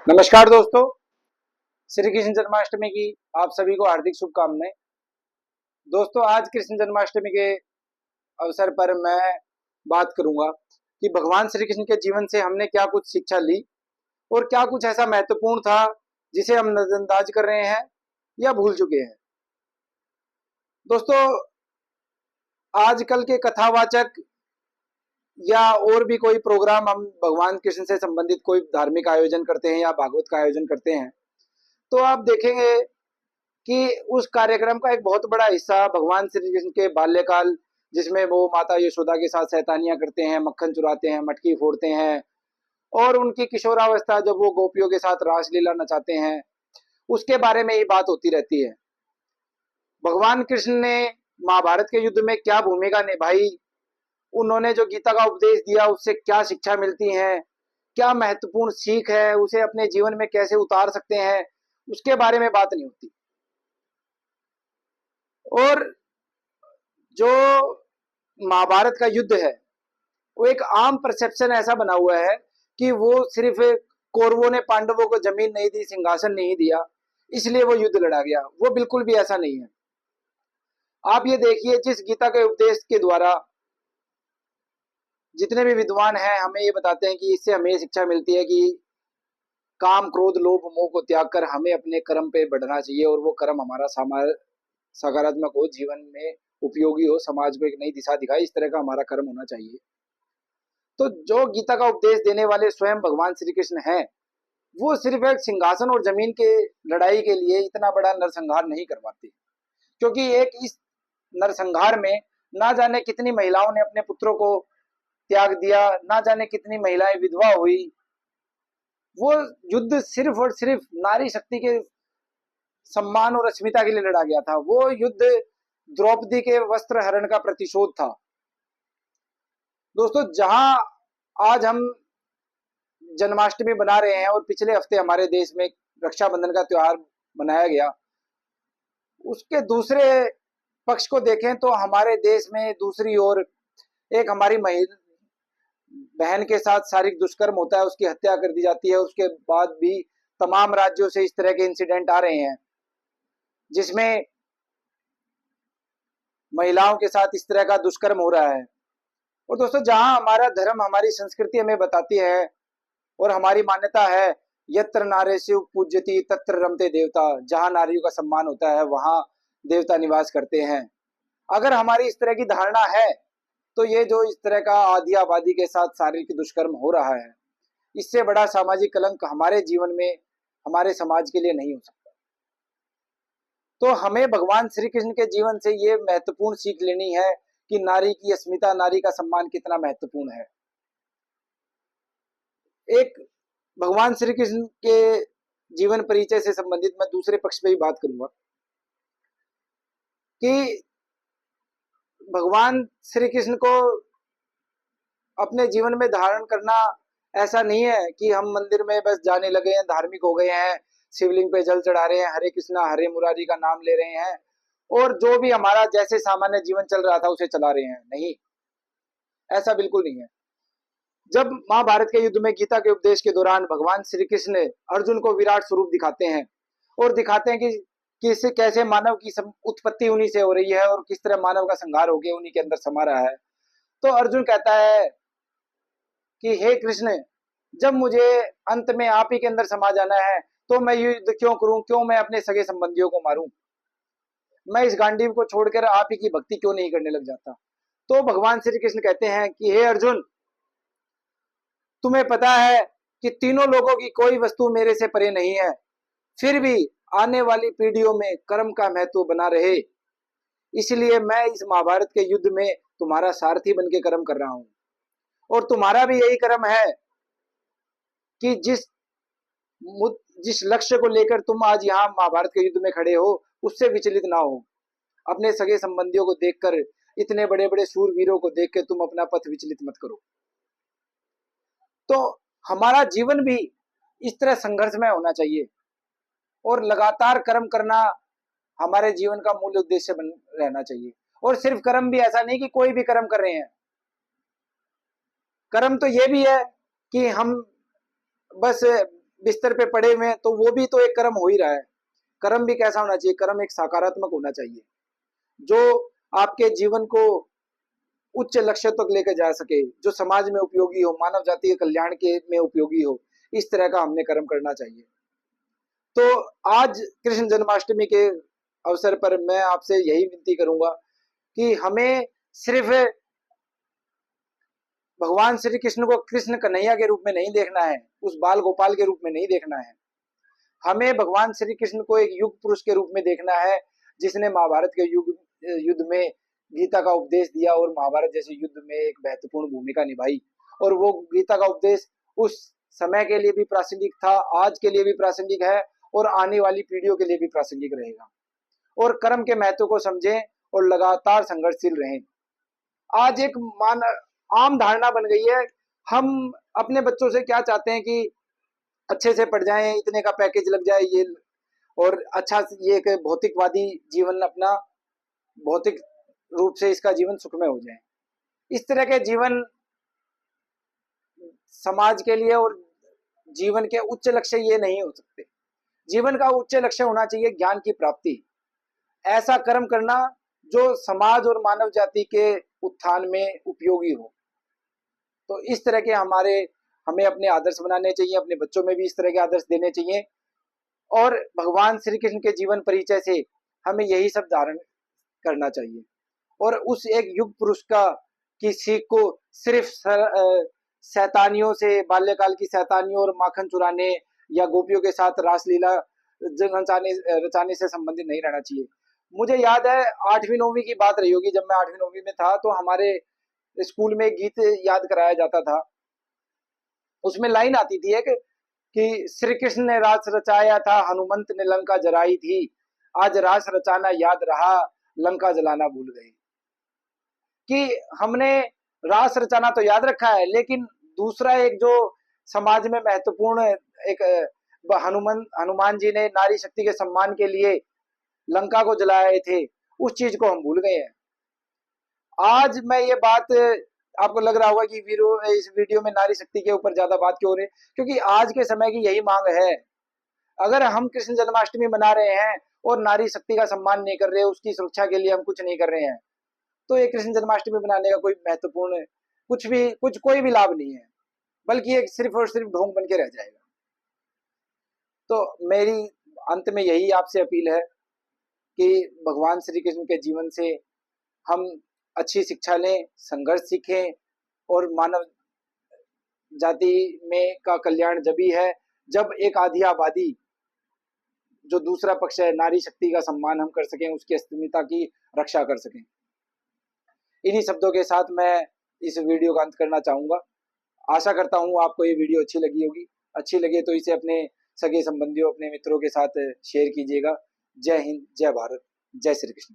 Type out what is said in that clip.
नमस्कार दोस्तों। श्री कृष्ण जन्माष्टमी की आप सभी को हार्दिक शुभकामनाएं। दोस्तों, आज कृष्ण जन्माष्टमी के अवसर पर मैं बात करूंगा कि भगवान श्री कृष्ण के जीवन से हमने क्या कुछ शिक्षा ली और क्या कुछ ऐसा महत्वपूर्ण था जिसे हम नजरअंदाज कर रहे हैं या भूल चुके हैं। दोस्तों, आजकल के कथावाचक या और भी कोई प्रोग्राम हम भगवान कृष्ण से संबंधित कोई धार्मिक आयोजन करते हैं या भागवत का आयोजन करते हैं, तो आप देखेंगे कि उस कार्यक्रम का एक बहुत बड़ा हिस्सा भगवान श्री कृष्ण के बाल्यकाल, जिसमें वो माता यशोदा के साथ शैतानियां करते हैं, मक्खन चुराते हैं, मटकी फोड़ते हैं, और उनकी किशोरावस्था जब वो गोपियों के साथ रासलीला नचाते हैं, उसके बारे में ये बात होती रहती है। भगवान कृष्ण ने महाभारत के युद्ध में क्या भूमिका निभाई, उन्होंने जो गीता का उपदेश दिया उससे क्या शिक्षा मिलती है, क्या महत्वपूर्ण सीख है, उसे अपने जीवन में कैसे उतार सकते हैं, उसके बारे में बात नहीं होती। और जो महाभारत का युद्ध है, वो एक आम परसेप्शन ऐसा बना हुआ है कि वो सिर्फ कौरवों ने पांडवों को जमीन नहीं दी, सिंहासन नहीं दिया, इसलिए वो युद्ध लड़ा गया। वो बिल्कुल भी ऐसा नहीं है। आप ये देखिए, जिस गीता के उपदेश के द्वारा जितने भी विद्वान हैं हमें ये बताते हैं कि इससे हमें शिक्षा मिलती है कि काम, क्रोध, लोभ, मोह को त्याग कर हमें अपने कर्म पे बढ़ना चाहिए, और वो कर्म हमारा सकारात्मक हो, जीवन में उपयोगी हो, समाज को एक नई दिशा दिखाए, इस तरह का हमारा कर्म होना चाहिए। तो जो गीता का उपदेश देने वाले स्वयं भगवान श्री कृष्ण हैं, वो सिर्फ एक सिंहासन और जमीन के लड़ाई के लिए इतना बड़ा नरसंहार नहीं करवाते, क्योंकि एक इस नरसंहार में ना जाने कितनी महिलाओं ने अपने पुत्रों को त्याग दिया, ना जाने कितनी महिलाएं विधवा हुई। वो युद्ध सिर्फ और सिर्फ नारी शक्ति के सम्मान और अस्मिता के लिए लड़ा गया था। वो युद्ध द्रौपदी के वस्त्र हरण का प्रतिशोध था। दोस्तों, जहां आज हम जन्माष्टमी बना रहे हैं और पिछले हफ्ते हमारे देश में रक्षाबंधन का त्योहार मनाया गया, उसके दूसरे पक्ष को देखें तो हमारे देश में दूसरी ओर एक हमारी बहन के साथ शारीरिक दुष्कर्म होता है, उसकी हत्या कर दी जाती है। उसके बाद भी तमाम राज्यों से इस तरह के इंसिडेंट आ रहे हैं जिसमें महिलाओं के साथ इस तरह का दुष्कर्म हो रहा है। और दोस्तों, जहां हमारा धर्म, हमारी संस्कृति हमें बताती है और हमारी मान्यता है, यत्र नारेषु पूज्यति तत्र रमते देवता, जहां नारियों का सम्मान होता है वहां देवता निवास करते हैं। अगर हमारी इस तरह की धारणा है, तो ये जो इस तरह का आदि आबादी के साथ शारीरिक दुष्कर्म हो रहा है, इससे बड़ा सामाजिक कलंक हमारे जीवन में, हमारे समाज के लिए नहीं हो सकता। तो हमें भगवान श्री कृष्ण के जीवन से ये महत्वपूर्ण सीख लेनी है कि नारी की अस्मिता, नारी का सम्मान कितना महत्वपूर्ण है। एक भगवान श्री कृष्ण के जीवन परिचय से संबंधित मैं दूसरे पक्ष पे ही बात करूंगा कि भगवान श्री कृष्ण को अपने जीवन में धारण करना ऐसा नहीं है कि हम मंदिर में बस जाने लगे हैं, धार्मिक हो गए हैं, शिवलिंग पे जल चढ़ा रहे हैं, हरे कृष्णा हरे मुरारी का नाम ले रहे हैं और जो भी हमारा जैसे सामान्य जीवन चल रहा था उसे चला रहे हैं। नहीं, ऐसा बिल्कुल नहीं है। जब महाभारत के युद्ध में गीता के उपदेश के दौरान भगवान श्री कृष्ण अर्जुन को विराट स्वरूप दिखाते हैं और दिखाते हैं कि इससे कैसे मानव की उत्पत्ति उन्हीं से हो रही है और किस तरह मानव का संहार होकर उन्हीं के अंदर समा रहा है, तो अर्जुन कहता है कि हे कृष्ण, जब मुझे अंत में आप ही के अंदर समा जाना है तो मैं युद्ध क्यों करूं, क्यों मैं अपने सगे संबंधियों को मारूं, मैं इस गांडीव को छोड़कर आप ही की भक्ति क्यों नहीं करने लग जाता। तो भगवान श्री कृष्ण कहते हैं कि हे अर्जुन, तुम्हें पता है कि तीनों लोगों की कोई वस्तु मेरे से परे नहीं है, फिर भी आने वाली पीढ़ियों में कर्म का महत्व बना रहे, इसलिए मैं इस महाभारत के युद्ध में तुम्हारा सारथी बन के कर्म कर रहा हूं। और तुम्हारा भी यही कर्म है कि जिस लक्ष्य को लेकर तुम आज यहाँ महाभारत के युद्ध में खड़े हो उससे विचलित ना हो। अपने सगे संबंधियों को देखकर, इतने बड़े बड़े सूरवीरों को देख के तुम अपना पथ विचलित मत करो। तो हमारा जीवन भी इस तरह संघर्षमय होना चाहिए और लगातार कर्म करना हमारे जीवन का मूल उद्देश्य बन रहना चाहिए। और सिर्फ कर्म भी ऐसा नहीं कि कोई भी कर्म कर रहे हैं, कर्म तो ये भी है कि हम बस बिस्तर पे पड़े हुए हैं, तो वो भी तो एक कर्म हो ही रहा है। कर्म भी कैसा होना चाहिए? कर्म एक सकारात्मक होना चाहिए, जो आपके जीवन को उच्च लक्ष्य तक लेकर जा सके, जो समाज में उपयोगी हो, मानव जाति के कल्याण के में उपयोगी हो। इस तरह का हमने कर्म करना चाहिए। तो आज कृष्ण जन्माष्टमी के अवसर पर मैं आपसे यही विनती करूंगा कि हमें सिर्फ भगवान श्री कृष्ण को कृष्ण कन्हैया के रूप में नहीं देखना है, उस बाल गोपाल के रूप में नहीं देखना है। हमें भगवान श्री कृष्ण को एक युग पुरुष के रूप में देखना है, जिसने महाभारत के युद्ध में गीता का उपदेश दिया और महाभारत जैसे युद्ध में एक महत्वपूर्ण भूमिका निभाई। और वो गीता का उपदेश उस समय के लिए भी प्रासंगिक था, आज के लिए भी प्रासंगिक है और आने वाली पीढ़ियों के लिए भी प्रासंगिक रहेगा। और कर्म के महत्व को समझें और लगातार संघर्षशील रहें। आज एक आम धारणा बन गई है, हम अपने बच्चों से क्या चाहते हैं कि अच्छे से पढ़ जाएं, इतने का पैकेज लग जाए, ये और अच्छा ये एक भौतिकवादी जीवन, अपना भौतिक रूप से इसका जीवन सुखमय हो जाए। इस तरह के जीवन समाज के लिए और जीवन के उच्च लक्ष्य ये नहीं हो सकते। जीवन का उच्च लक्ष्य होना चाहिए ज्ञान की प्राप्ति, ऐसा कर्म करना जो समाज और मानव जाति के उत्थान में उपयोगी हो। तो इस तरह के हमें अपने आदर्श बनाने चाहिए, अपने बच्चों में भी इस तरह के आदर्श देने चाहिए। और भगवान श्री कृष्ण के जीवन परिचय से हमें यही सब धारण करना चाहिए। और उस एक युग पुरुष की सीख को सिर्फ शैतानियों से, बाल्यकाल की शैतानियों और माखन चुराने या गोपियों के साथ रासलीला रचाने से संबंधित नहीं रहना चाहिए। मुझे याद है 8वीं 9वीं की बात रही होगी, जब मैं 8वीं 9वीं में था, तो हमारे स्कूल में गीत याद कराया जाता था। उसमें लाइन आती थी एक कि श्री कृष्ण ने रास रचाया था, हनुमंत ने लंका जलाई थी, आज रास रचाना याद रहा, लंका जलाना भूल गए। कि हमने रास रचाना तो याद रखा है, लेकिन दूसरा एक जो समाज में महत्वपूर्ण एक हनुमान जी ने नारी शक्ति के सम्मान के लिए लंका को जलाए थे, उस चीज को हम भूल गए हैं। आज मैं ये बात, आपको लग रहा होगा कि इस वीडियो में नारी शक्ति के ऊपर ज्यादा बात क्यों हो रही है, क्योंकि आज के समय की यही मांग है। अगर हम कृष्ण जन्माष्टमी मना रहे हैं और नारी शक्ति का सम्मान नहीं कर रहे, उसकी सुरक्षा के लिए हम कुछ नहीं कर रहे हैं, तो ये कृष्ण जन्माष्टमी मनाने का कोई महत्वपूर्ण कोई भी लाभ नहीं है, बल्कि ये सिर्फ और सिर्फ ढोंग बन के रह जाएगा। तो मेरी अंत में यही आपसे अपील है कि भगवान श्री कृष्ण के जीवन से हम अच्छी शिक्षा लें, संघर्ष सीखें, और मानव जाति में का कल्याण जब ही है जब एक आधी आबादी, जो दूसरा पक्ष है, नारी शक्ति का सम्मान हम कर सकें, उसकी अस्मिता की रक्षा कर सकें। इन्हीं शब्दों के साथ मैं इस वीडियो का अंत करना चाहूंगा। आशा करता हूं आपको ये वीडियो अच्छी लगी होगी। अच्छी लगे तो इसे अपने सगे संबंधियों, अपने मित्रों के साथ शेयर कीजिएगा। जय हिंद, जय भारत, जय श्री कृष्ण।